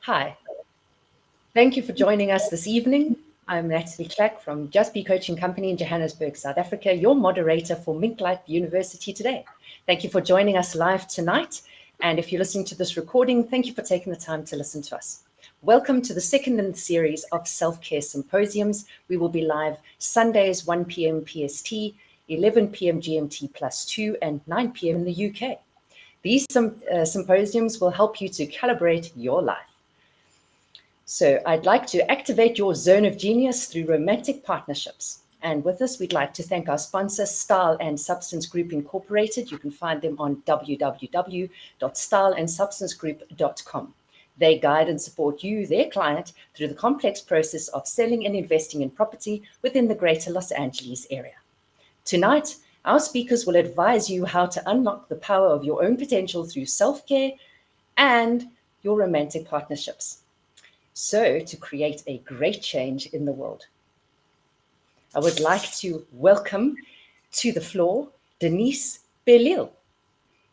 Hi, thank you for joining us this evening. I'm Natalie Clack from Just Be Coaching Company in Johannesburg, South Africa, your moderator for Mink Life University today. Thank you for joining us live tonight. And if you're listening to this recording, thank you for taking the time to listen to us. Welcome to the second in the series of self-care symposiums. We will be live Sundays, 1 p.m. PST, 11 p.m. GMT +2, and 9 p.m. in the UK. These symposiums will help you to calibrate your life. So I'd like to activate your zone of genius through romantic partnerships. And with this, we'd like to thank our sponsor, Style and Substance Group Incorporated. You can find them on www.styleandsubstancegroup.com. They guide and support you, their client, through the complex process of selling and investing in property within the greater Los Angeles area. Tonight, our speakers will advise you how to unlock the power of your own potential through self-care and your romantic partnerships. So, to create a great change in the world. I would like to welcome to the floor Denise Belil.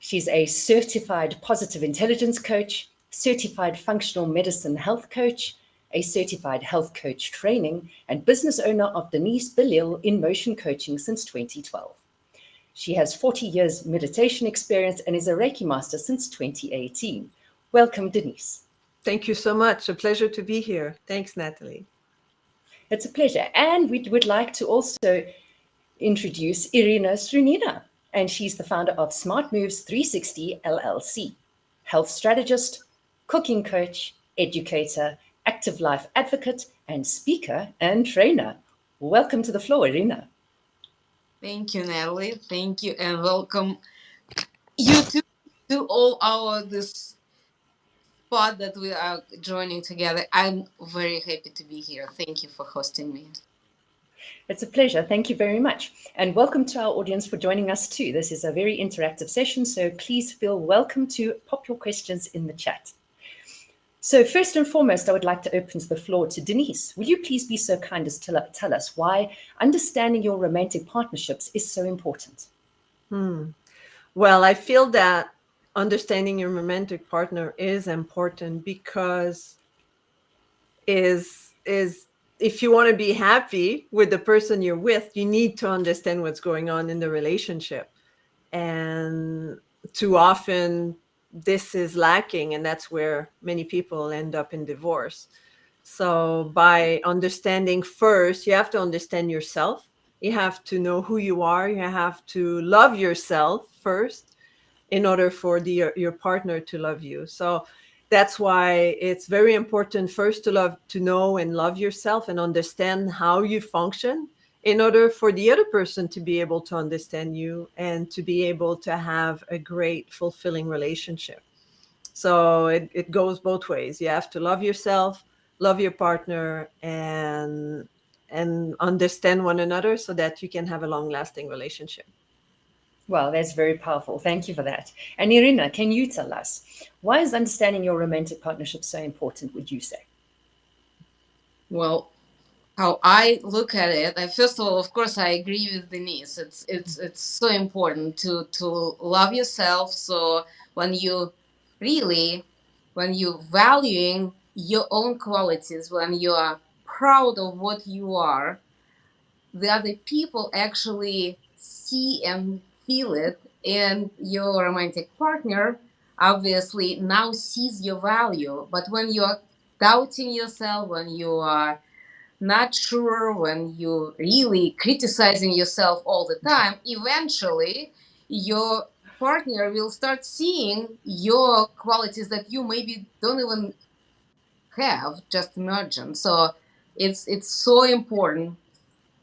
She's a certified positive intelligence coach, certified functional medicine health coach, a certified health coach training, and business owner of Denise Belil in motion coaching since 2012. She has 40 years meditation experience and is a Reiki master since 2018. Welcome, Denise. Thank you so much. A pleasure to be here. Thanks, Natalie. It's a pleasure. And we would like to also introduce Irina Srunina, and she's the founder of Smart Moves 360 LLC, health strategist, cooking coach, educator, active life advocate, and speaker and trainer. Welcome to the floor, Irina. Thank you, Natalie. Thank you, and welcome you to all this spot that we are joining together. I'm very happy to be here. Thank you for hosting me. It's a pleasure. Thank you very much. And welcome to our audience for joining us too. This is a very interactive session, so please feel welcome to pop your questions in the chat. So first and foremost, I would like to open the floor to Denise. Will you please be so kind as to tell us why understanding your romantic partnerships is so important? Well, I feel that understanding your romantic partner is important because if you want to be happy with the person you're with, you need to understand what's going on in the relationship. And too often this is lacking, and that's where many people end up in divorce. So by understanding first, you have to understand yourself. You have to know who you are. You have to love yourself first in order for your partner to love you. So that's why it's very important first to know and love yourself and understand how you function in order for the other person to be able to understand you and to be able to have a great, fulfilling relationship. So it goes both ways. You have to love yourself, love your partner, and understand one another so that you can have a long-lasting relationship. Well, that's very powerful. Thank you for that. And Irina, can you tell us, why is understanding your romantic partnership so important, would you say? Well, how I look at it, first of all, of course, I agree with Denise. It's so important to love yourself. So when you valuing your own qualities, when you are proud of what you are, the other people actually see and feel it, and your romantic partner obviously now sees your value. But when you are doubting yourself, when you are not sure, when you really criticizing yourself all the time, eventually your partner will start seeing your qualities that you maybe don't even have, just emergent. So it's so important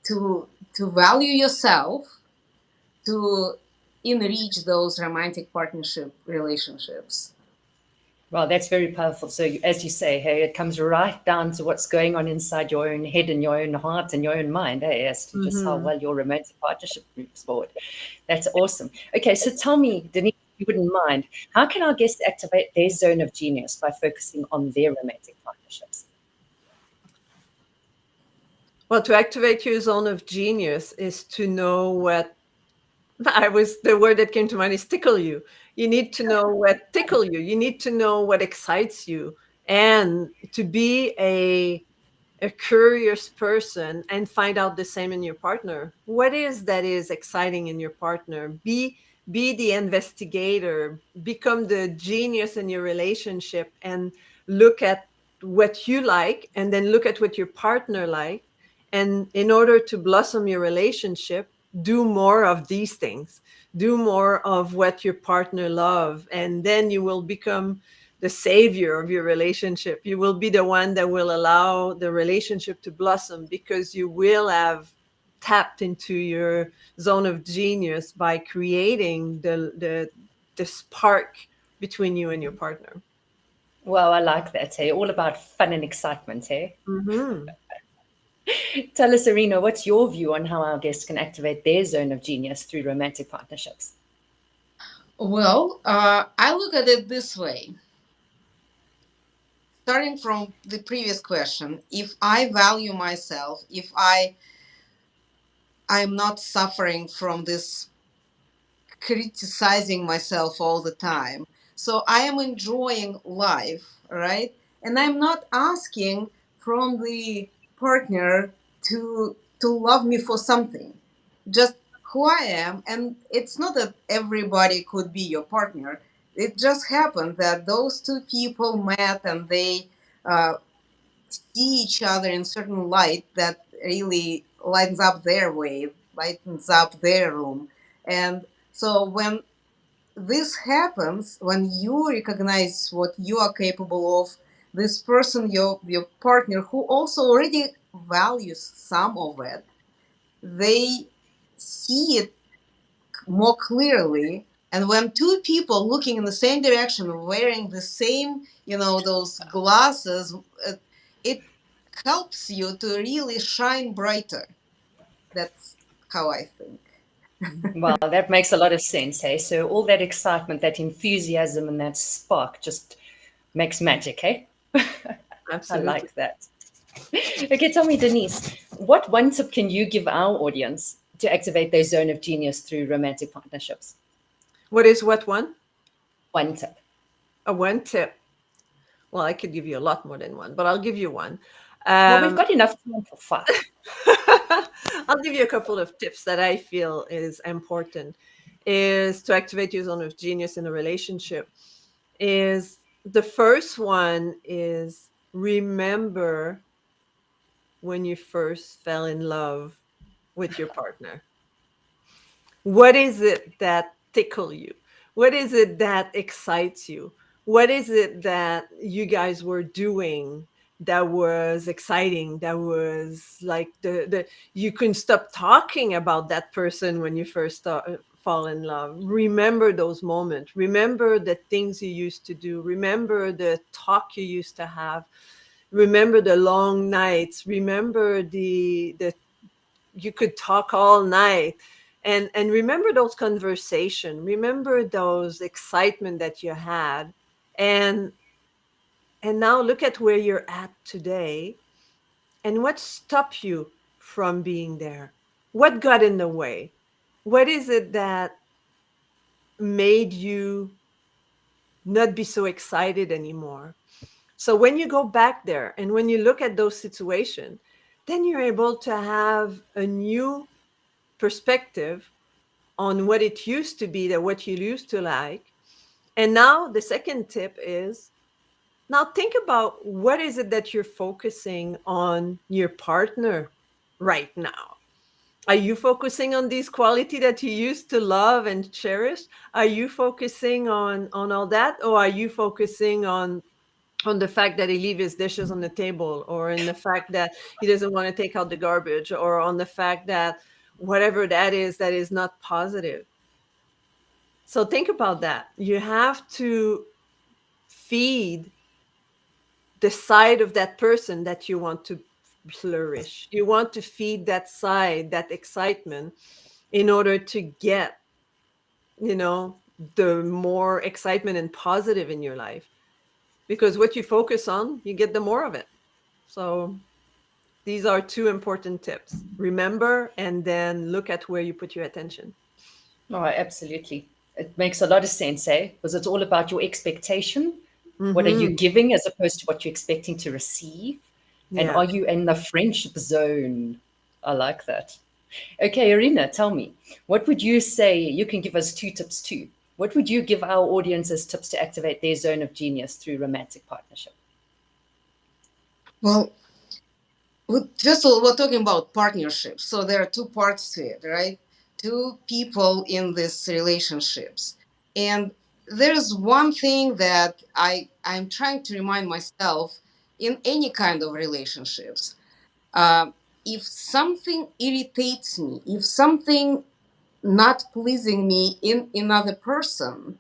to value yourself, to enrich those romantic partnership relationships. Well, that's very powerful. So as you say, hey, it comes right down to what's going on inside your own head and your own heart and your own mind, hey, as to just how well your romantic partnership moves forward. That's awesome. Okay, so tell me, Denise, if you wouldn't mind, how can our guests activate their zone of genius by focusing on their romantic partnerships? Well, to activate your zone of genius is to know the word that came to mind is tickle you. You need to know what tickle you. You need to know what excites you. and to be a curious person and find out the same in your partner. What is that is exciting in your partner? Be the investigator, become the genius in your relationship, and look at what you like, and then look at what your partner like. And in order to blossom your relationship, do more of these things, do more of what your partner love, and then you will become the savior of your relationship. You will be the one that will allow the relationship to blossom, because you will have tapped into your zone of genius by creating the spark between you and your partner. Well, I like that. Hey, all about fun and excitement. Hey, Mm-hmm. tell us, Arena, what's your view on how our guests can activate their zone of genius through romantic partnerships? Well, I look at it this way. Starting from the previous question, if I value myself, if I'm not suffering from this criticizing myself all the time. So I am enjoying life, right? And I'm not asking from the partner to love me for something. Just who I am. And it's not that everybody could be your partner. It just happened that those two people met and they uh, see each other in certain light that really lightens up their way, lightens up their room. And so when this happens, when you recognize what you are capable of, this person, your partner, who also already values some of it, they see it more clearly. And when two people looking in the same direction, wearing the same, those glasses, it helps you to really shine brighter. That's how I think. Well, that makes a lot of sense. Hey, so all that excitement, that enthusiasm, and that spark just makes magic. Hey, I Absolutely. like that. Okay, tell me, Denise, what one tip can you give our audience to activate their zone of genius through romantic partnerships? What is what one? One tip. A one tip. Well, I could give you a lot more than one, but I'll give you one. Well, we've Um, got enough time for five. I'll give you a couple of tips that I feel is important, is to activate your zone of genius in a relationship. Is the first one is remember when you first fell in love with your partner. What is it that tickle you? What is it that excites you? What is it that you guys were doing that was exciting? That was like the you couldn't stop talking about that person when you first fall in love. Remember those moments. Remember the things you used to do. Remember the talk you used to have. Remember the long nights. Remember the you could talk all night, and remember those conversation, remember those excitement that you had, and now look at where you're at today, and what stopped you from being there, what got in the way, what is it that made you not be so excited anymore. So when you go back there and when you look at those situations, then you're able to have a new perspective on what it used to be, that what you used to like. And now the second tip is, now think about what is it that you're focusing on your partner right now. Are you focusing on this quality that you used to love and cherish? Are you focusing on all that, or are you focusing on the fact that he leave his dishes on the table, or in the fact that he doesn't want to take out the garbage, or on the fact that whatever that is not positive? So think about that. You have to feed the side of that person that you want to flourish. You want to feed that side, that excitement, in order to get, the more excitement and positive in your life. Because what you focus on, you get the more of it. So these are two important tips. Remember, and then look at where you put your attention. Oh, absolutely. It makes a lot of sense, eh? Because it's all about your expectation What are you Mm-hmm. giving as opposed to what you're expecting to receive? And Yeah. are you in the friendship zone? I like that. Okay, Irina, tell me, what would you say? You can give us 2 tips too. What would you give our audience as tips to activate their zone of genius through romantic partnership? Well, first of all, we're talking about partnerships. So there are two parts to it, right? Two people in these relationships. And there's one thing that I'm trying to remind myself in any kind of relationships. Uh, if something irritates me, if something not pleasing me in another person,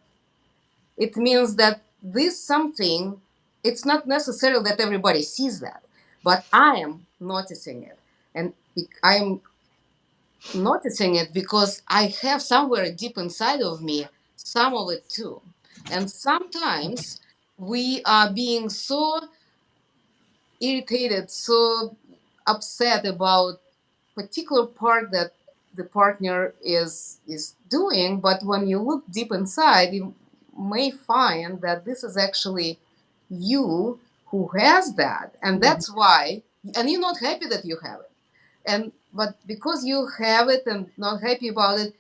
it means that this something, it's not necessarily that everybody sees that, but I am noticing it. And I am noticing it because I have somewhere deep inside of me some of it too. And sometimes we are being so irritated, so upset about particular part that the partner is doing, but when you look deep inside you may find that this is actually you who has that, and Mhm. that's why, and you're not happy that you have it, and but because you have it and not happy about it,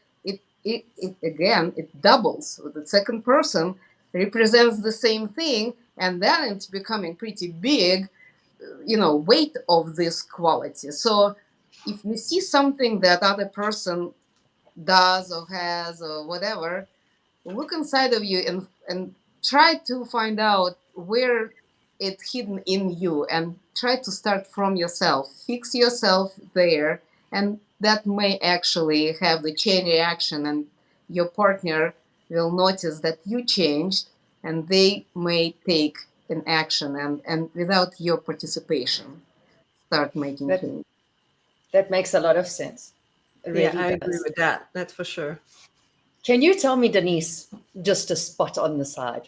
it again it doubles. So the second person represents the same thing, and then it's becoming pretty big, weight of this quality. So if you see something that other person does or has or whatever, look inside of you and try to find out where it's hidden in you, and try to start from yourself, fix yourself there, and that may actually have the chain reaction, and your partner will notice that you changed, and they may take an action, and without your participation start making That change. that makes a lot of sense. It Yeah, really I agree does. with that. That's for sure. Can you tell me, Denise, just a spot on the side,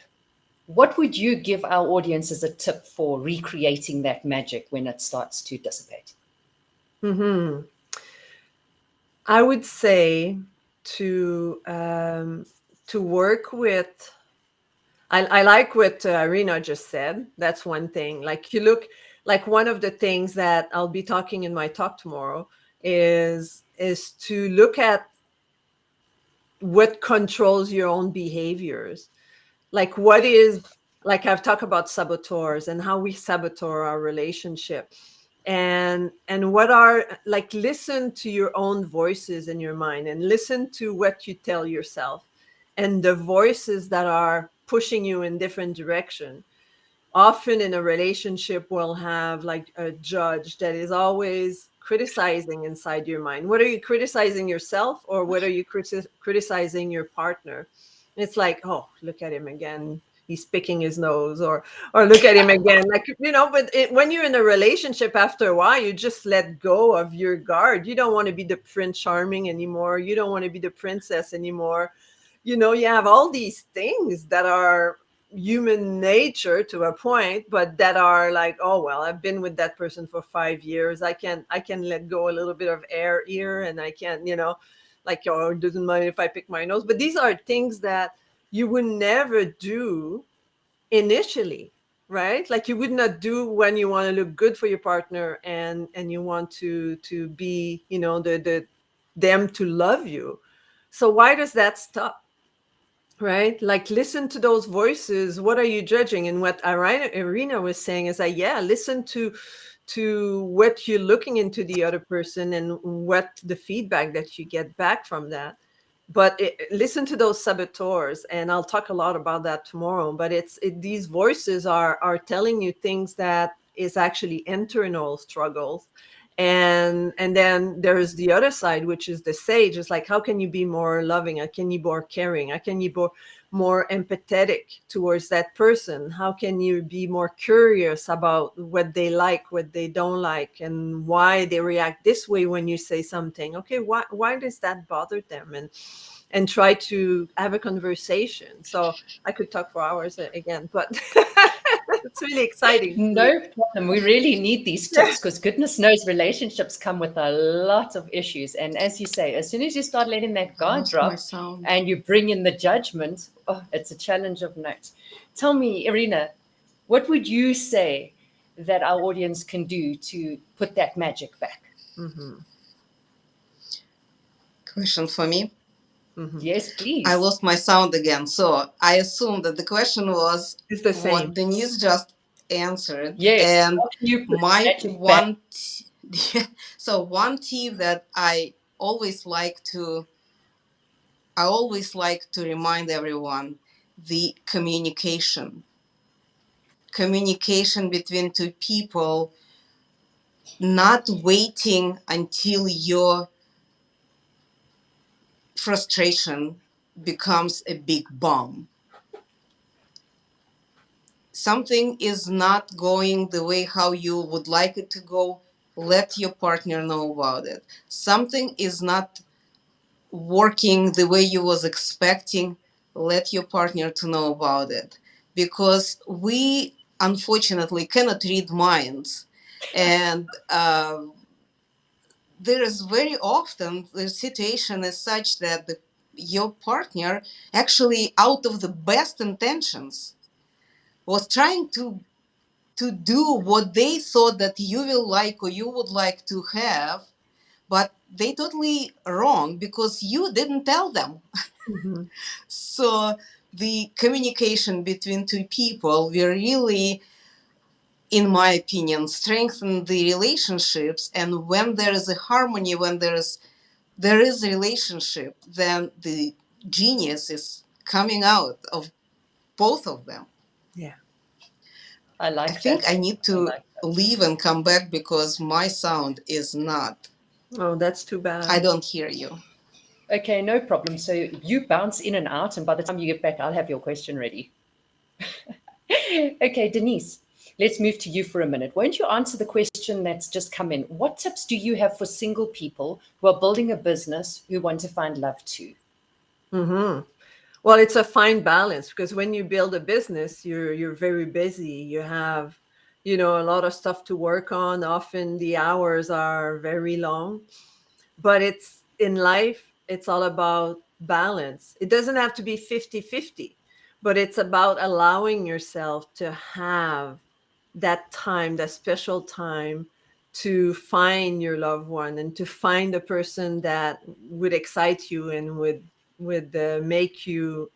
what would you give our audience as a tip for recreating that magic when it starts to dissipate? Hmm. I would say to work with. I like what Irina just said. That's one thing. Like you look, like one of the things that I'll be talking in my talk tomorrow is to look at what controls your own behaviors. Like what is, like I've talked about saboteurs and how we saboteur our relationship, and what are, like, listen to your own voices in your mind and listen to what you tell yourself, and the voices that are pushing you in different direction. Often in a relationship we'll have like a judge that is always criticizing inside your mind. What are you criticizing, yourself, or what are you criticizing your partner? It's like, oh, look at him again, he's picking his nose, or look at him again, like, but when you're in a relationship, after a while you just let go of your guard. You don't want to be the prince charming anymore, you don't want to be the princess anymore. You have all these things that are human nature to a point, but that are like, oh well, I've been with that person for 5 years, I can let go a little bit of air here, and I can, like, oh, it doesn't mind if I pick my nose. But these are things that you would never do initially, right? Like you would not do when you want to look good for your partner, and you want to be, the them to love you. So why does that stop? Right? Like, listen to those voices. What are you judging? And what Irina was saying is that, yeah, listen to what you're looking into the other person and what the feedback that you get back from that. But listen to those saboteurs, and I'll talk a lot about that tomorrow. But these voices are telling you things that is actually internal struggles. And then there's the other side, which is the sage. It's like, how can you be more loving? How can you be more caring? How can you be more empathetic towards that person? How can you be more curious about what they like, what they don't like, and why they react this way when you say something? Okay, why does that bother them? And try to have a conversation. So I could talk for hours again, but it's really exciting to. No problem. We really need these tips because goodness knows relationships come with a lot of issues. And as you say, as soon as you start letting that I guard lost my drop sound. and you bring in the judgment, oh, it's a challenge of note. Tell me, Irina, What would you say that our audience can do to put that magic back? Mm-hmm. Question for me. Mm-hmm. Yes, I please. lost my sound again, so I assume that the question was It's the what same. Denise just answered, Yes. and How can you put my magic back? one. So one tip that I always like to remind everyone: the communication between two people, not waiting until your frustration becomes a big bomb. Something is not going the way how you would like it to go, let your partner know about it. Something is not working the way you was expecting, let your partner to know about it, because we unfortunately cannot read minds. And there is very often the situation is such that your partner actually out of the best intentions was trying to do what they thought that you will like or you would like to have, but they totally wrong because you didn't tell them. Mm-hmm. So the communication between two people will really, in my opinion, strengthen the relationships. And when there is a harmony, when there is a relationship, then the genius is coming out of both of them. Yeah. I I like think that. I need I to like that. leave and come back because my sound is not. Oh, that's too I bad. don't hear you. Okay, no problem. So you bounce in and out, and by the time you get back, I'll have your question ready. Okay, Denise, let's move to you for a minute. Won't you answer the question that's just come in? What tips do you have for single people who are building a business who want to find love too? Mm-hmm. Well, it's a fine balance because when you build a business, you're very busy. You have, a lot of stuff to work on. Often the hours are very long, but it's in life, it's all about balance. It doesn't have to be 50-50, but it's about allowing yourself to have that time, that special time to find your loved one and to find a person that would excite you and would make you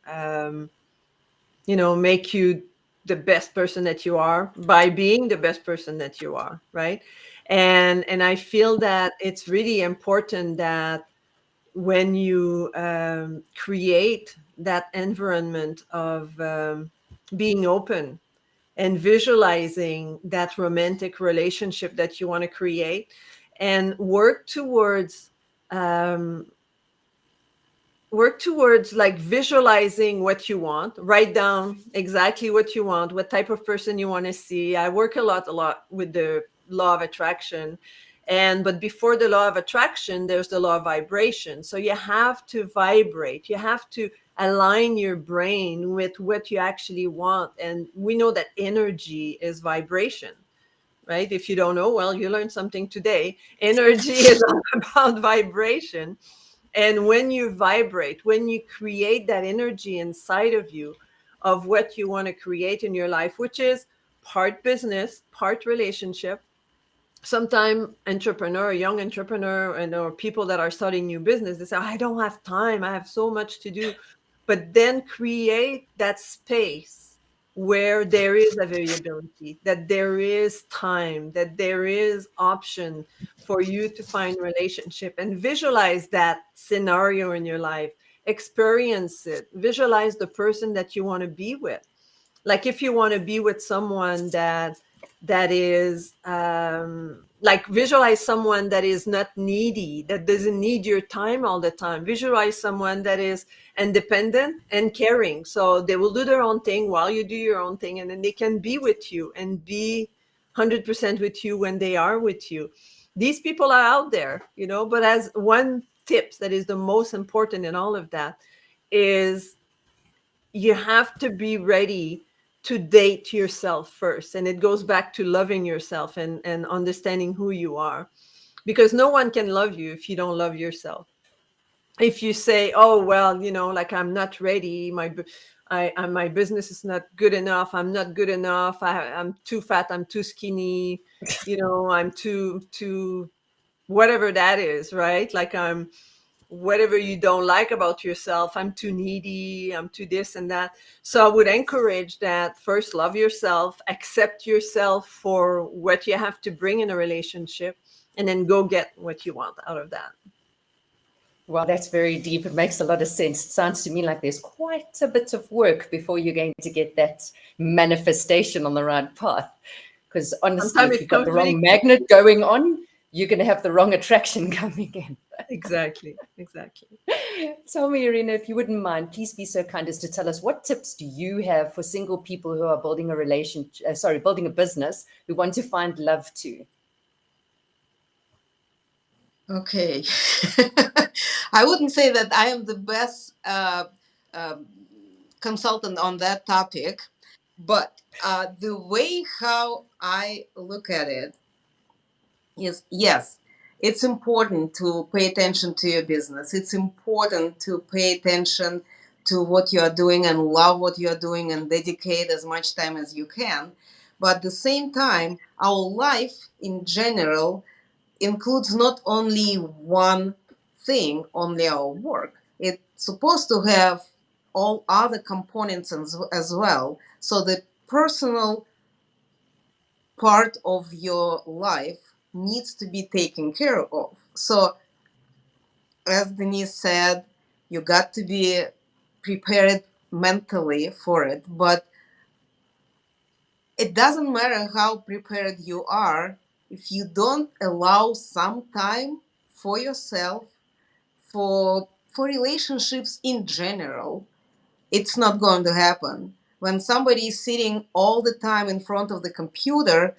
make you the best person that you are by being the best person that you are, right? And I feel that it's really important that when you create that environment of being open and visualizing that romantic relationship that you want to create and um, work towards like visualizing what you want, write down exactly what you want, what type of person you want to see. I work a lot with the law of attraction, but before the law of attraction there's the law of vibration. So you have to vibrate, you have to align your brain with what you actually want. And we know that energy is vibration, right? If you don't know, well, you learned something today. Energy is all about vibration. And when you vibrate, when you create that energy inside of you of what you want to create in your life, which is part business, part relationship, sometime entrepreneur, young entrepreneur, and or people that are starting new business, they say, I don't have time, I have so much to do. But then create that space where there is availability, that there is time, that there is option for you to find relationship, and visualize that scenario in your life, experience it, visualize the person that you want to be with. Like if you want to be with someone that is like, visualize someone that is not needy, that doesn't need your time all the time. Visualize someone that is independent and caring, so they will do their own thing while you do your own thing, and then they can be with you and be 100% with you when they are with you. These people are out there, but as one tips that is the most important in all of that is you have to be ready to date yourself first. And it goes back to loving yourself and understanding who you are, because no one can love you if you don't love yourself. If you say, oh, well, like, I'm not ready, My business is not good enough. I'm not good enough. I'm too fat. I'm too skinny. I'm too whatever that is, right? Like I'm whatever you don't like about yourself. I'm too needy. I'm too this and that. So I would encourage that first, love yourself, accept yourself for what you have to bring in a relationship, and then go get what you want out of that. Well, that's very deep. It makes a lot of sense. It sounds to me like there's quite a bit of work before you're going to get that manifestation on the right path. Because honestly, Sometimes if it you've got comes the really wrong quick. magnet going on, you're going to have the wrong attraction coming in. Exactly. So, Irina, if you wouldn't mind, please be so kind as to tell us what tips do you have for single people who are building building a business who want to find love too? Okay. I wouldn't say that I am the best um consultant on that topic, but the way how I look at it is, yes, it's important to pay attention to your business. It's important to pay attention to what you are doing and love what you are doing and dedicate as much time as you can. But at the same time, our life in general includes not only one thing, only our work. It's supposed to have all other components as well. So the personal part of your life needs to be taken care of. So, as Denise said, you got to be prepared mentally for it, but it doesn't matter how prepared you are if you don't allow some time for yourself, for relationships in general. It's not going to happen. When somebody is sitting all the time in front of the computer,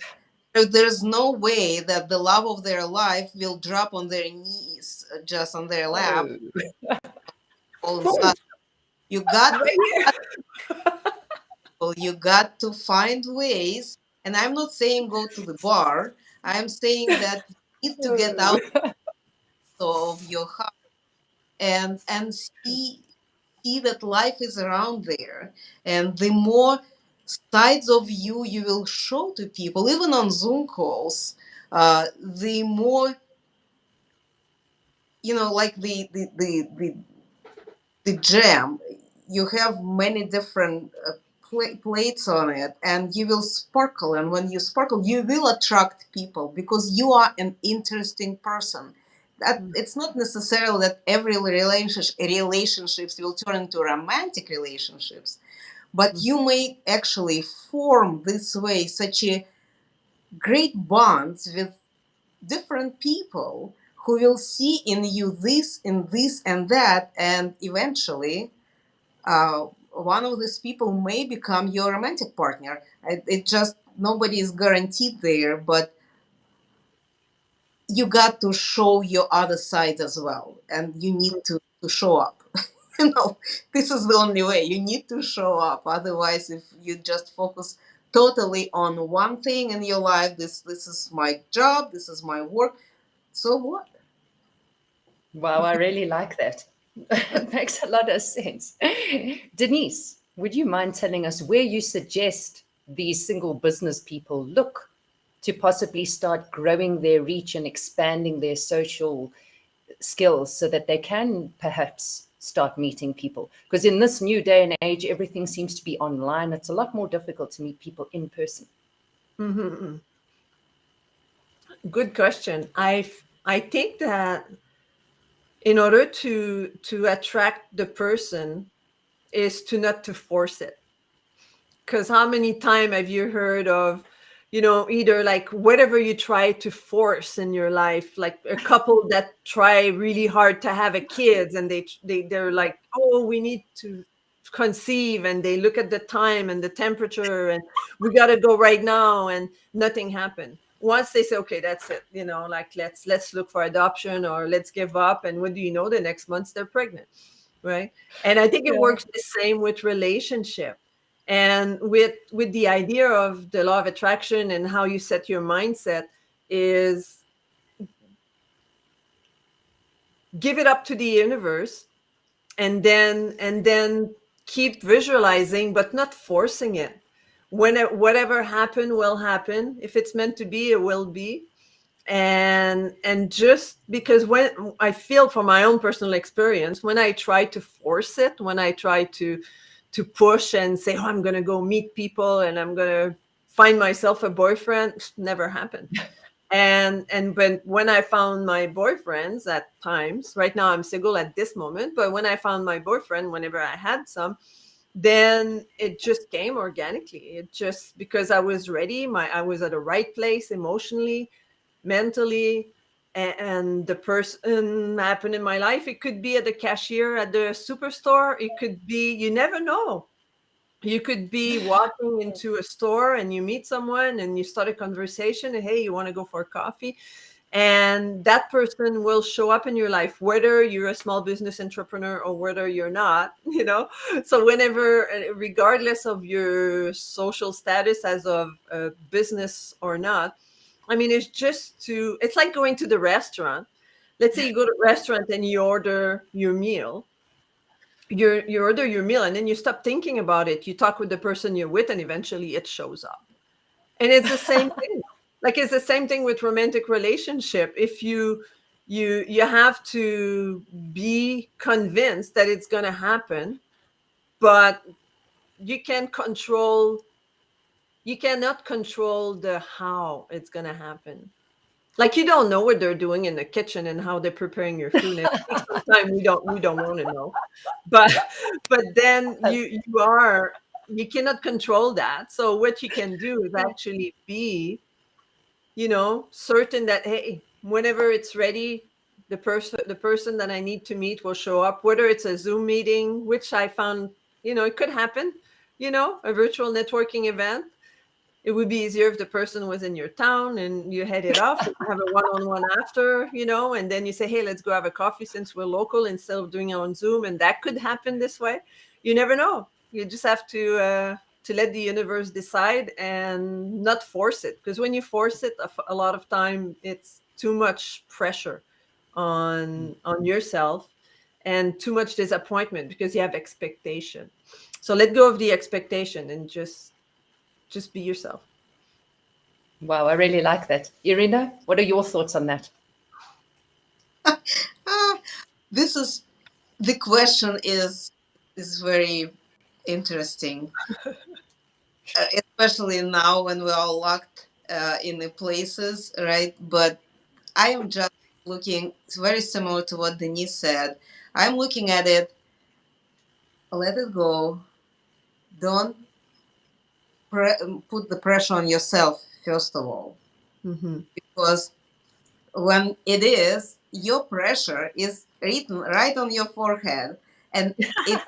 there's no way that the love of their life will drop on their knees, just on their lap Oh, all of a sudden. You got to you got to find ways, and I'm not saying go to the bar. I'm saying that you need to get out of your house and see that life is around there. And the more sides of you will show to people, even on Zoom calls, the more, like the jam, you have many different plates on it, and you will sparkle. And when you sparkle, you will attract people because you are an interesting person. That it's not necessarily that every relationships will turn into romantic relationships, but you may actually form this way such a great bonds with different people who will see in you this and this and that, and eventually one of these people may become your romantic partner. It just, nobody is guaranteed there, but you got to show your other side as well, and you need to show up. This is the only way. You need to show up. Otherwise, if you just focus totally on one thing in your life, this is my job, this is my work, so what? wow, I really like that. It makes a lot of sense. Denise, would you mind telling us where you suggest these single business people look to possibly start growing their reach and expanding their social skills so that they can perhaps start meeting people? Because in this new day and age, everything seems to be online. It's a lot more difficult to meet people in person. Mm-hmm. Good question. I think that in order to attract the person is to not to force it. Because how many times have you heard of, either like whatever you try to force in your life, like a couple that try really hard to have a kids, and they're like, oh, we need to conceive, and they look at the time and the temperature, and we got to go right now, and nothing happened. Once they say, okay, that's it, like let's look for adoption, or let's give up, and what do you know, the next month they're pregnant, right? And I think it Yeah. works the same with relationship, and with the idea of the law of attraction and how you set your mindset is give it up to the universe, and then keep visualizing, but not forcing it. Whatever happen will happen. If it's meant to be, it will be. And just because when I feel from my own personal experience, when I try to force it, when I try to push and say, oh, I'm going to go meet people and I'm going to find myself a boyfriend, never happened. And when I found my boyfriends at times, right now I'm single at this moment, but when I found my boyfriend, whenever I had some, then it just came organically. It just, because I was ready, I was at the right place emotionally, mentally, and the person happened in my life. It could be at the cashier at the superstore. It could be, you never know. You could be walking into a store and you meet someone and you start a conversation and, hey, you want to go for coffee? And that person will show up in your life, whether you're a small business entrepreneur or whether you're not, So whenever, regardless of your social status as of business or not, I mean, it's like going to the restaurant. Let's say you go to a restaurant and you order your meal. You order your meal and then you stop thinking about it. You talk with the person you're with and eventually it shows up. And it's the same thing. Like, it's the same thing with romantic relationship. If you have to be convinced that it's going to happen, but you cannot control the how it's going to happen. Like, you don't know what they're doing in the kitchen and how they're preparing your food. And sometimes we don't want to know. But then you cannot control that. So what you can do is actually be, certain that, hey, whenever it's ready, the person that I need to meet will show up, whether it's a Zoom meeting, which I found, it could happen, a virtual networking event. It would be easier if the person was in your town and you head it off, have a one-on-one after, and then you say, hey, let's go have a coffee since we're local, instead of doing it on Zoom. And that could happen this way. You never know. You just have to let the universe decide and not force it. Because when you force it, a lot of time, it's too much pressure on yourself and too much disappointment because you have expectation. So let go of the expectation and just be yourself. Wow, I really like that. Irina, what are your thoughts on that? The question is very interesting, especially now when we're all locked in the places, right? But I am just looking, it's very similar to what Denise said. I'm looking at it, let it go. Don't put the pressure on yourself, first of all. Mm-hmm. Because when it is, your pressure is written right on your forehead. And it's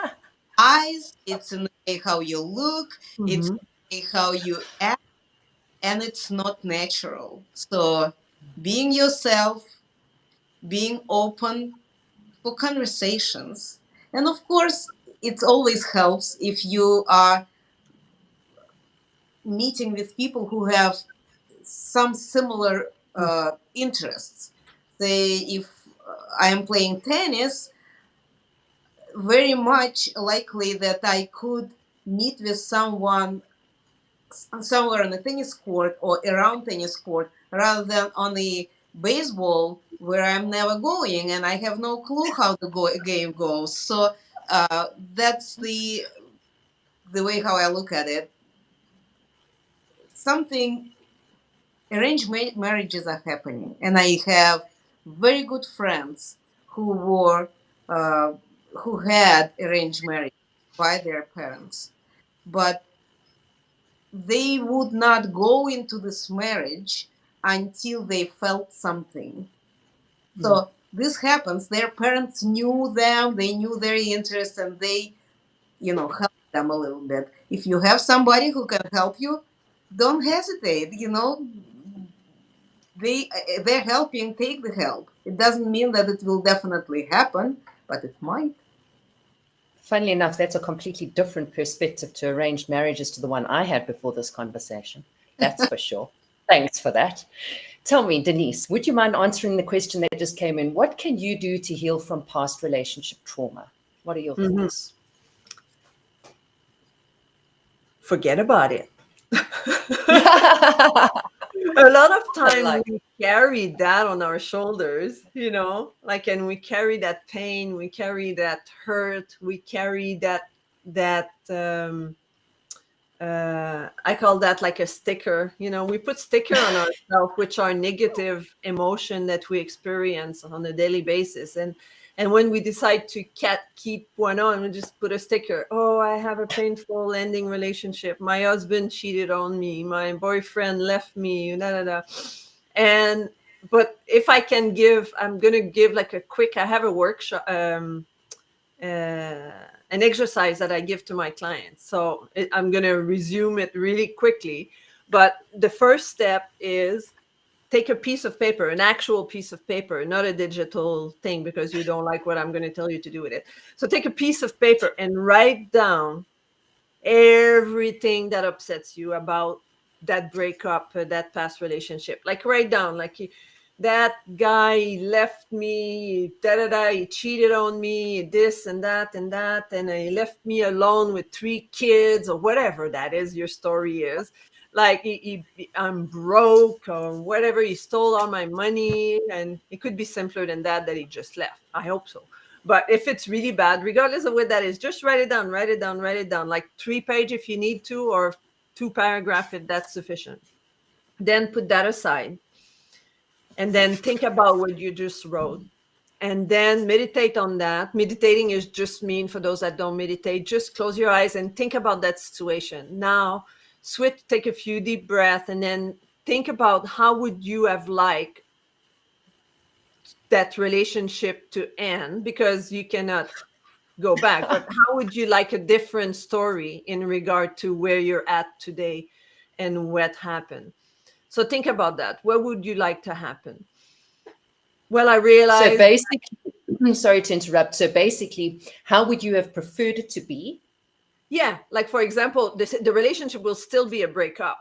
eyes, it's in the way how you look, it's in the way how you act, and it's not natural. So being yourself, being open for conversations. And of course, it always helps if you are meeting with people who have some similar interests. Say, if I am playing tennis, very much likely that I could meet with someone somewhere on the tennis court or around tennis court rather than on the baseball where I'm never going and I have no clue how the game goes. So that's the way how I look at it. Something arranged marriages are happening, and I have very good friends who were who had arranged marriage by their parents, but they would not go into this marriage until they felt something. So this happens. Their parents knew them, they knew their interests, and they, help them a little bit. If you have somebody who can help you, don't hesitate. They're helping, take the help. It doesn't mean that it will definitely happen, but it might. Funnily enough, that's a completely different perspective to arranged marriages to the one I had before this conversation. That's for sure. Thanks for that. Tell me, Denise, would you mind answering the question that just came in? What can you do to heal from past relationship trauma? What are your thoughts? forget about it. I A lot of time like we carry that on our shoulders, like, and we carry that pain, we carry that hurt, we carry that I call that like a sticker. We put sticker on ourselves, which are negative emotion that we experience on a daily basis. And when we decide to keep one on, we just put a sticker. Oh, I have a painful ending relationship. My husband cheated on me. My boyfriend left me. Da, da, da. And but if I'm gonna give like a quick. I have a workshop. An exercise that I give to my clients. So I'm going to resume it really quickly. But the first step is take a piece of paper, an actual piece of paper, not a digital thing because you don't like what I'm going to tell you to do with it. So take a piece of paper and write down everything that upsets you about that breakup, that past relationship. Like write down, like that guy left me, da da da, he cheated on me, this and that, and he left me alone with 3 kids, or whatever that is, your story is. Like I'm broke or whatever, he stole all my money, and it could be simpler than that he just left. I hope so. But if it's really bad, regardless of what that is, just write it down, write it down, write it down, like 3 pages if you need to, or 2 paragraphs if that's sufficient. Then put that aside. And then think about what you just wrote. And then meditate on that. Meditating is just mean for those that don't meditate. Just close your eyes and think about that situation. Now, switch, take a few deep breaths, and then think about how would you have liked that relationship to end, because you cannot go back, but how would you like a different story in regard to where you're at today and what happened? So think about that. What would you like to happen? Well, I so realized, basically, sorry to interrupt. So basically, how would you have preferred it to be? yeah, like for example, the relationship will still be a breakup,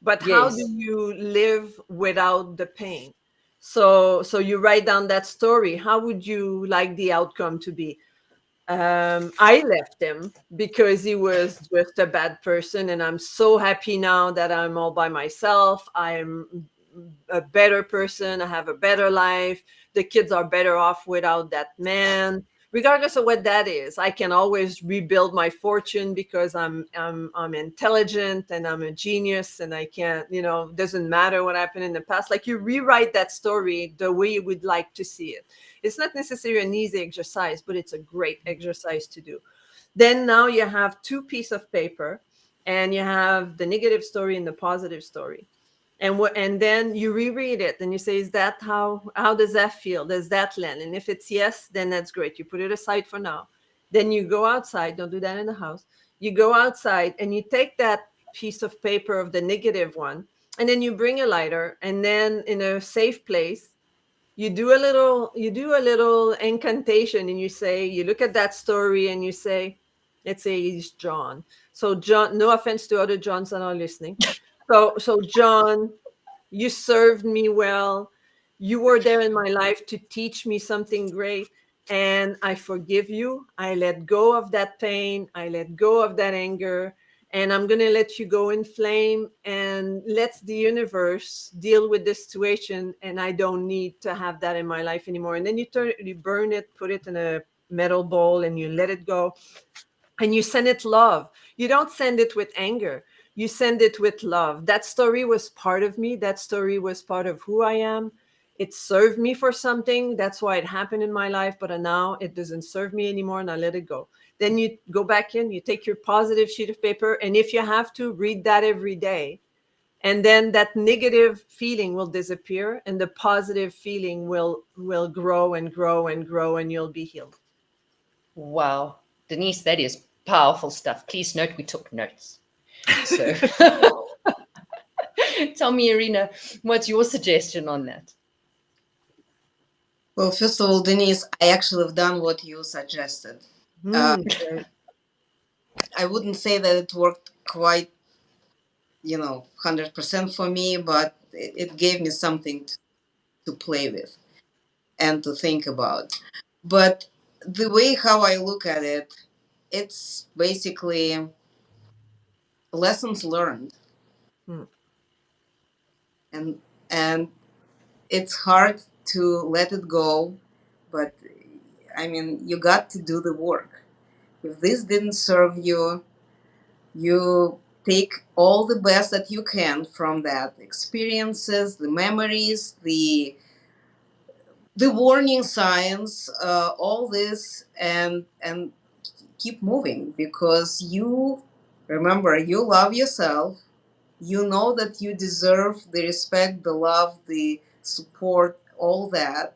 but how do Yes. you live without the pain? So you write down that story. How would you like the outcome to be? I left him because he was just a bad person, and I'm so happy now that I'm all by myself. I'm a better person. I have a better life. The kids are better off without that man. Regardless of what that is, I can always rebuild my fortune because I'm intelligent and I'm a genius, and I can't, doesn't matter what happened in the past. Like, you rewrite that story the way you would like to see it. It's not necessarily an easy exercise, but it's a great exercise to do. Then now you have 2 pieces of paper, and you have the negative story and the positive story. And then you reread it and you say, is that how does that feel? Does that land? And if it's yes, then that's great. You put it aside for now. Then you go outside. Don't do that in the house. You go outside and you take that piece of paper of the negative one, and then you bring a lighter, and then in a safe place, you do a little incantation, and you look at that story and you say, let's say he's John. So John, no offense to other Johns that are listening. So John, you served me well. You were there in my life to teach me something great. And I forgive you. I let go of that pain. I let go of that anger. And I'm going to let you go in flame and let the universe deal with this situation. And I don't need to have that in my life anymore. And then you burn it, put it in a metal bowl, and you let it go. And you send it love. You don't send it with anger. You send it with love. That story was part of me. That story was part of who I am. It served me for something. That's why it happened in my life. But now it doesn't serve me anymore, and I let it go. Then you go back in, you take your positive sheet of paper, and if you have to, read that every day. And then that negative feeling will disappear, and the positive feeling will grow and grow and grow, and you'll be healed. Wow. Denise, that is powerful stuff. Please note we took notes. So tell me, Irina, what's your suggestion on that? Well, first of all, Denise, I actually have done what you suggested. Great. I wouldn't say that it worked quite, 100% for me, but it gave me something to play with and to think about. But the way how I look at it, it's basically lessons learned. Mm. And it's hard to let it go, but I mean, you got to do the work. If this didn't serve you, you take all the best that you can from that experiences, the memories, the warning signs, all this, and keep moving, because you remember, you love yourself. You know that you deserve the respect, the love, the support, all that,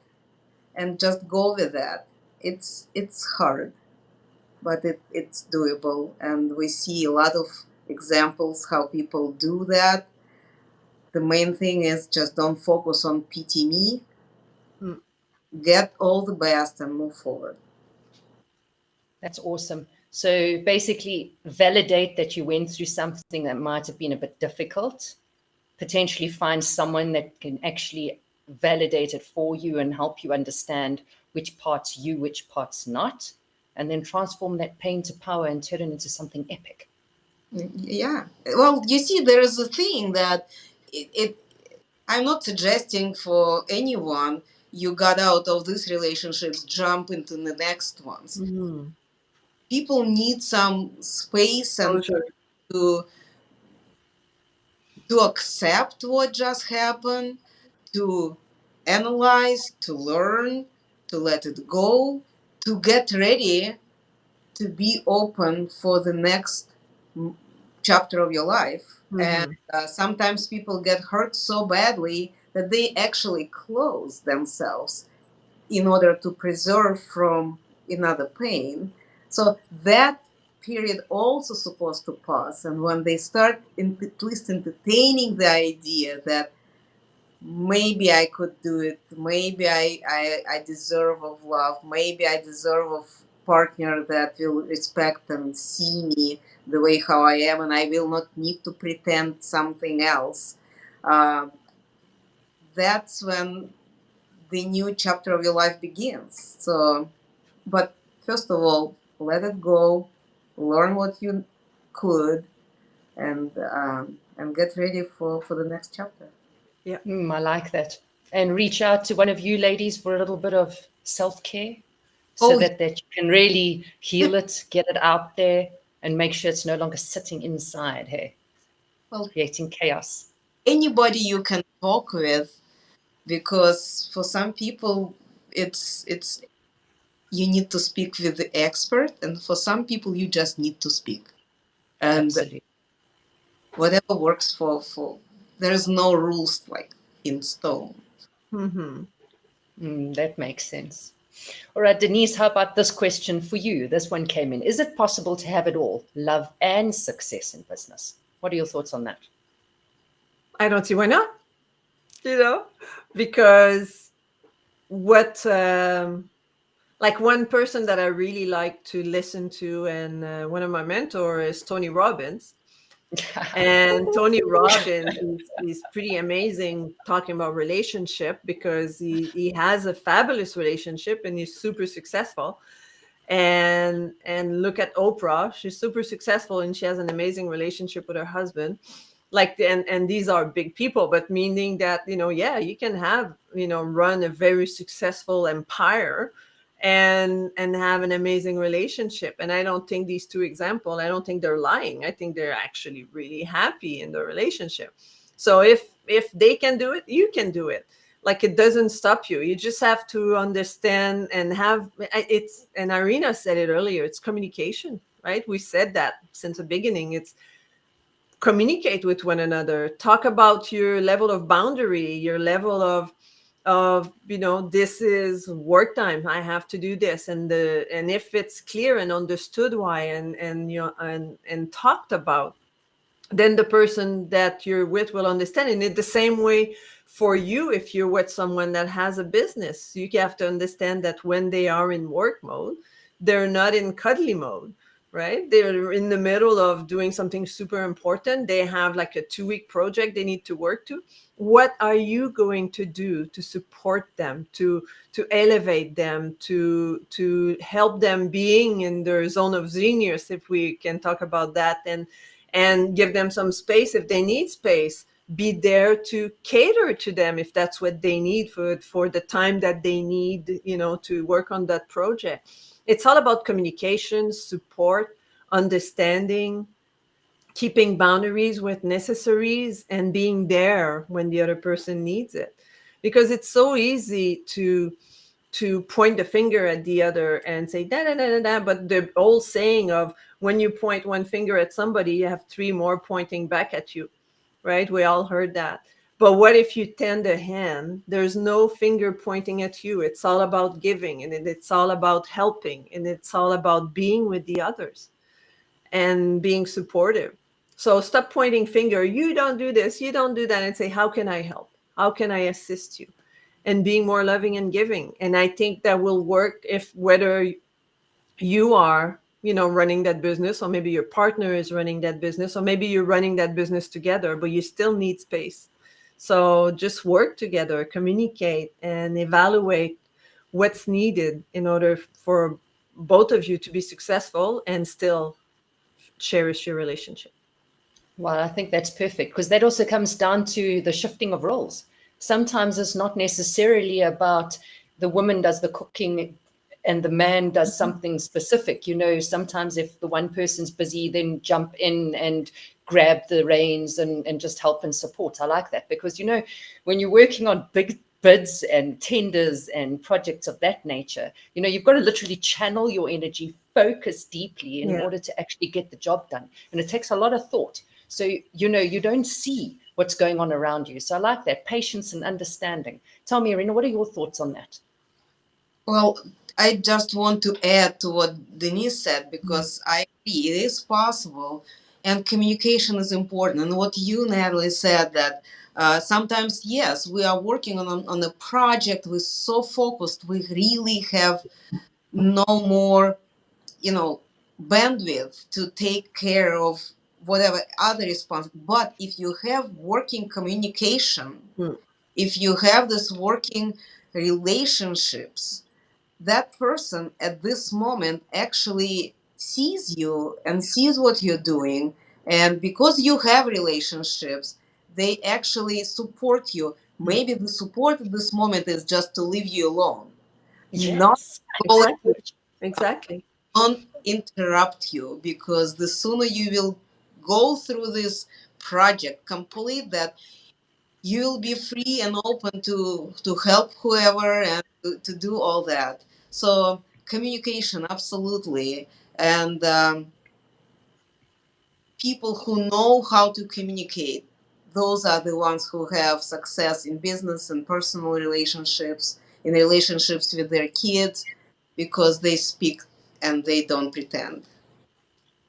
and just go with that. It's hard, but it's doable, and we see a lot of examples how people do that. The main thing is just don't focus on pity me. Mm. Get all the best and move forward. That's awesome. So basically, validate that you went through something that might have been a bit difficult, potentially find someone that can actually validate it for you and help you understand which parts you, which parts not, and then transform that pain to power and turn it into something epic. Yeah. Well, you see, there is a thing that it I'm not suggesting for anyone you got out of these relationships, jump into the next ones. Mm. People need some space and Closure. to to accept what just happened, to analyze, to learn, to let it go, to get ready to be open for the next chapter of your life. And Mm-hmm. sometimes people get hurt so badly that they actually close themselves in order to preserve from another pain. So that period also supposed to pass. And when they start at least entertaining the idea that maybe I could do it, maybe I deserve of love, maybe I deserve of partner that will respect and see me the way how I am, and I will not need to pretend something else. Uh, that's when the new chapter of your life begins. So, but first of all, let it go, learn what you could, and get ready for the next chapter. Yeah. I like that. And reach out to one of you ladies for a little bit of self-care so Oh, that you can really heal it, get it out there, and make sure it's no longer sitting inside, hey, well, creating chaos. anybody you can talk with, because for some people it's you need to speak with the expert, and for some people you just need to speak, and Absolutely. whatever works for there's no rules like in stone. Mm-hmm. That makes sense. All right, Denise, how about this question for you? This one came in. Is it possible to have it all, love and success in business? What are your thoughts on that? I don't see why not, you know, because what, like one person that I really like to listen to, and one of my mentors is Tony Robbins. And Tony Robbins is pretty amazing talking about relationship, because he has a fabulous relationship and he's super successful. And look at Oprah, she's super successful and she has an amazing relationship with her husband. Like, and these are big people, but meaning that, yeah, you can have, run a very successful empire and have an amazing relationship. And I don't think these two examples, I don't think they're lying. I think they're actually really happy in their relationship. So if they can do it, you can do it. Like, it doesn't stop you. You just have to understand and have it's, and Irina said it earlier, it's communication, right? We said that since the beginning. It's communicate with one another, talk about your level of boundary, your level of this is work time, I have to do this, and if it's clear and understood why, and talked about, then the person that you're with will understand. And it's the same way for you. If you're with someone that has a business, you have to understand that when they are in work mode, they're not in cuddly mode, right? They're in the middle of doing something super important. They have like a 2-week project they need to work to. What are you going to do to support them, to elevate them, to help them being in their zone of genius, if we can talk about that, and give them some space if they need space. Be there to cater to them if that's what they need for the time that they need, to work on that project. It's all about communication, support, understanding, keeping boundaries with necessaries, and being there when the other person needs it. Because it's so easy to point the finger at the other and say da da da da da. But the old saying of, when you point one finger at somebody, you have three more pointing back at you, right? We all heard that. But what if you tend a hand? There's no finger pointing at you. It's all about giving, and it's all about helping, and it's all about being with the others and being supportive. So stop pointing finger. You don't do this, you don't do that, and say, how can I help? How can I assist you? And being more loving and giving. And I think that will work if, whether you are, running that business, or maybe your partner is running that business, or maybe you're running that business together, but you still need space. So just work together, communicate, and evaluate what's needed in order for both of you to be successful and still cherish your relationship. Well, I think that's perfect, because that also comes down to the shifting of roles. Sometimes it's not necessarily about the woman does the cooking and the man does something specific. Sometimes if the one person's busy, then jump in and grab the reins and just help and support. I like that, because, when you're working on big bids and tenders and projects of that nature, you've got to literally channel your energy, focus deeply in order to actually get the job done. And it takes a lot of thought. So, you don't see what's going on around you. So I like that, patience and understanding. Tell me, Irina, what are your thoughts on that? Well, I just want to add to what Denise said, because I agree, it is possible, and communication is important. And what you, Natalie, said, that sometimes, yes, we are working on a project, we're so focused, we really have no more, bandwidth to take care of whatever other response. But if you have working communication, if you have this working relationships, that person at this moment actually sees you and sees what you're doing. And because you have relationships, they actually support you. Maybe the support at this moment is just to leave you alone, not Yes, Exactly. don't interrupt you, because the sooner you will go through this project, complete that, you'll be free and open to help whoever and to do all that. So communication, absolutely. And people who know how to communicate, those are the ones who have success in business and personal relationships, in relationships with their kids, because they speak and they don't pretend.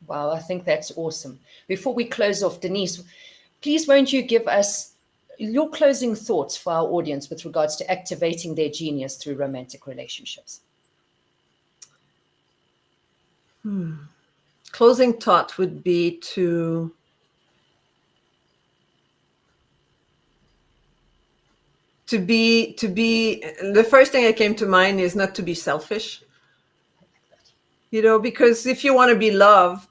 Wow, I think that's awesome. Before we close off, Denise, please won't you give us your closing thoughts for our audience with regards to activating their genius through romantic relationships? Closing thought would be to be the first thing that came to mind is not to be selfish, because if you want to be loved,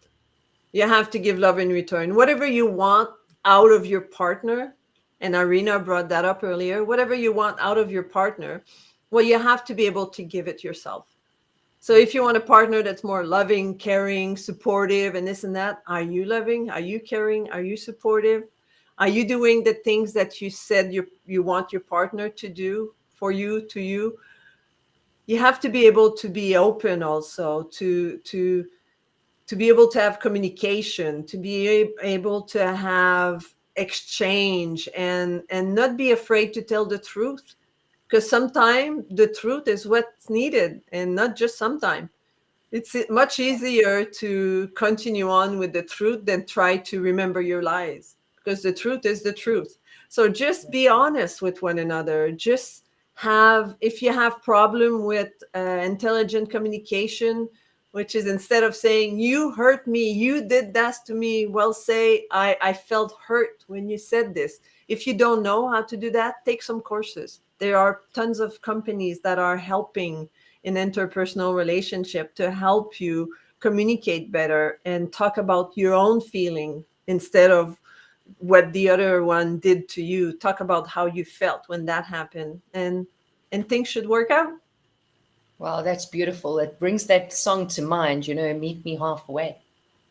you have to give love in return. Whatever you want out of your partner, and Irina brought that up earlier, whatever you want out of your partner, well, you have to be able to give it yourself. So if you want a partner that's more loving, caring, supportive, and this and that, are you loving? Are you caring? Are you supportive? Are you doing the things that you said you want your partner to do for you, to you? You have to be able to be open also, to be able to have communication, to be able to have exchange, and not be afraid to tell the truth, because sometimes the truth is what's needed, and not just sometimes. It's much easier to continue on with the truth than try to remember your lies, because the truth is the truth. So just be honest with one another. Just if you have problem with intelligent communication, which is, instead of saying, you hurt me, you did that to me, well, say, I felt hurt when you said this. If you don't know how to do that, take some courses. There are tons of companies that are helping in interpersonal relationship to help you communicate better and talk about your own feeling instead of what the other one did to you. Talk about how you felt when that happened, and things should work out. Wow, that's beautiful. It brings that song to mind, Meet Me Halfway.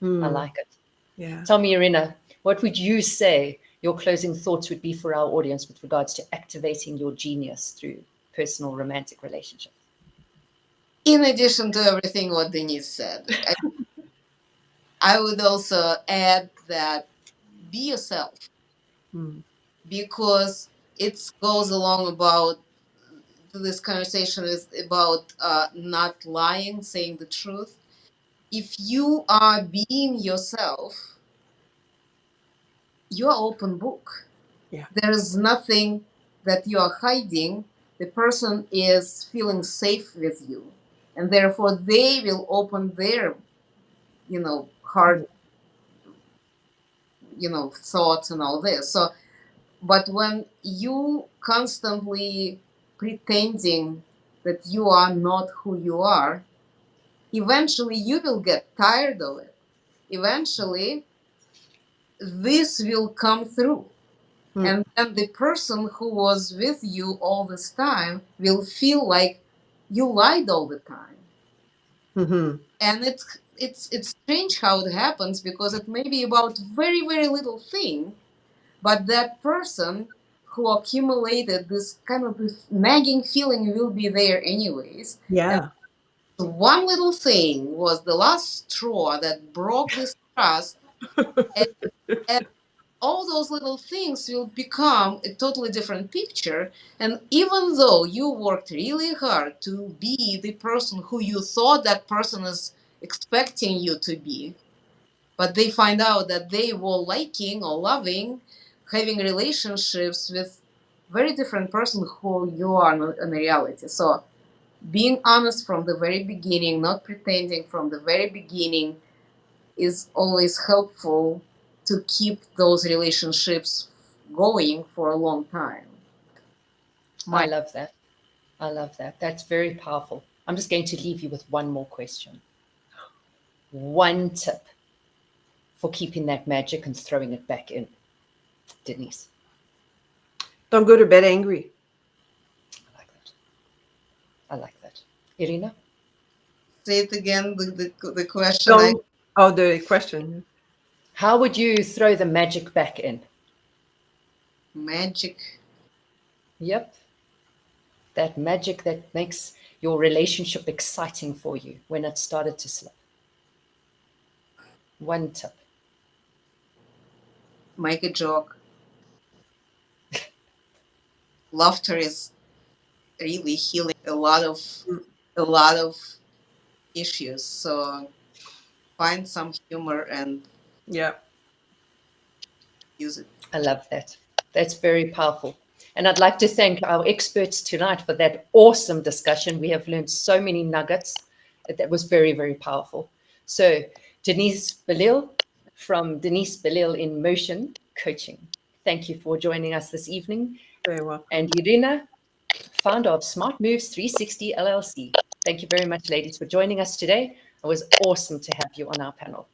I like it. Yeah. Tell me, Irina, what would you say your closing thoughts would be for our audience with regards to activating your genius through personal romantic relationships? In addition to everything what Denise said, I would also add that be yourself, Mm. because it goes along about this conversation is about not lying, saying the truth. If you are being yourself, you're open book. Yeah. There is nothing that you are hiding. The person is feeling safe with you, and therefore they will open their, heart, thoughts and all this. So, but when you constantly pretending that you are not who you are, eventually you will get tired of it. Eventually, this will come through. Mm. And then the person who was with you all this time will feel like you lied all the time. Mm-hmm. And it's strange how it happens, because it may be about very, very little thing, but that person who accumulated this kind of this nagging feeling will be there anyways. And Yeah. one little thing was the last straw that broke this trust, and, and all those little things will become a totally different picture. And even though you worked really hard to be the person who you thought that person is expecting you to be, but they find out that they were liking or loving having relationships with very different person who you are in reality. So being honest from the very beginning, not pretending from the very beginning, is always helpful to keep those relationships going for a long time. I My love that. I love that. That's very powerful. I'm just going to leave you with one more question. One tip for keeping that magic and throwing it back in, Denise. Don't go to bed angry. I like that. I like that. Irina? say it again, the question. I Don't. Oh, the question. How would you throw the magic back in? magic. Yep. That magic that makes your relationship exciting for you when it started to slip. One tip. Make a joke. Laughter is really healing a lot of issues. So find some humor and Yeah. use it. I love that. That's very powerful. And I'd like to thank our experts tonight for that awesome discussion. We have learned so many nuggets. That was very, very powerful. So, Denise Belil from Denise Belil in Motion Coaching. Thank you for joining us this evening. Very welcome. And Irina, founder of Smart Moves 360 LLC. Thank you very much, ladies, for joining us today. It was awesome to have you on our panel.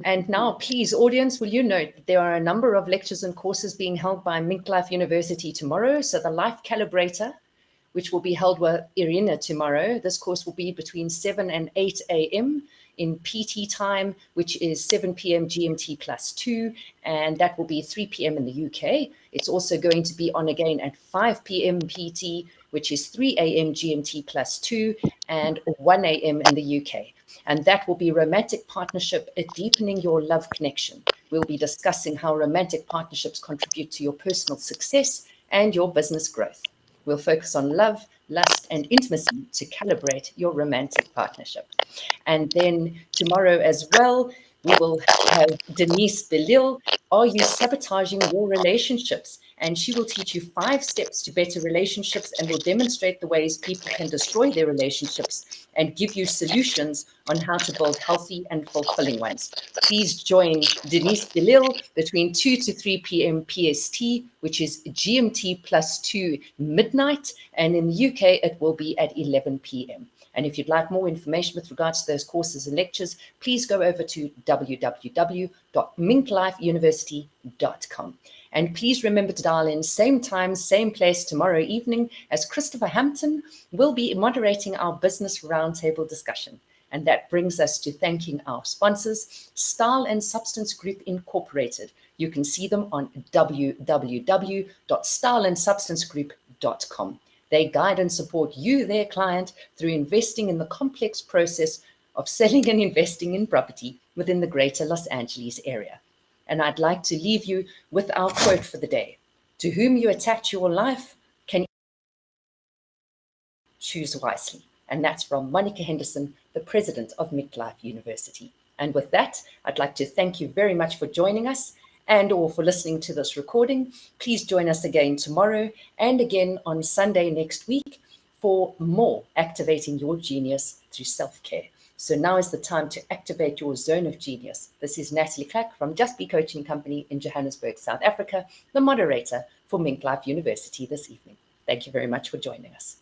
And now, please, audience, will you note that there are a number of lectures and courses being held by Mink Life University tomorrow. So the Life Calibrator, which will be held with Irina tomorrow. This course will be between 7 and 8 a.m. in PT time, which is 7 p.m. GMT plus 2, and that will be 3 p.m. in the UK. It's also going to be on again at 5 p.m. PT, which is 3 a.m. GMT plus 2, and 1 a.m. in the UK. And that will be romantic partnership, deepening your love connection. We'll be discussing how romantic partnerships contribute to your personal success and your business growth. We'll focus on love, lust, and intimacy to calibrate your romantic partnership. And then tomorrow as well, we will have Denise Belil. Are you sabotaging your relationships? And she will teach you 5 steps to better relationships and will demonstrate the ways people can destroy their relationships and give you solutions on how to build healthy and fulfilling ones. Please join Denise Belil between 2 to 3 p.m. PST, which is GMT plus 2 midnight. And in the UK, it will be at 11 p.m. And if you'd like more information with regards to those courses and lectures, please go over to www.minklifeuniversity.com. And please remember to dial in same time, same place tomorrow evening, as Christopher Hampton will be moderating our business roundtable discussion. And that brings us to thanking our sponsors, Style and Substance Group Incorporated. You can see them on www.styleandsubstancegroup.com. They guide and support you, their client, through investing in the complex process of selling and investing in property within the greater Los Angeles area. And I'd like to leave you with our quote for the day. To whom you attach your life, can choose wisely. And that's from Monica Henderson, the president of Midlife University. And with that, I'd like to thank you very much for joining us and or for listening to this recording. Please join us again tomorrow and again on Sunday next week for more activating your genius through self-care. So now is the time to activate your zone of genius. This is Natalie Clack from Just Be Coaching Company in Johannesburg, South Africa, the moderator for Mink Life University this evening. Thank you very much for joining us.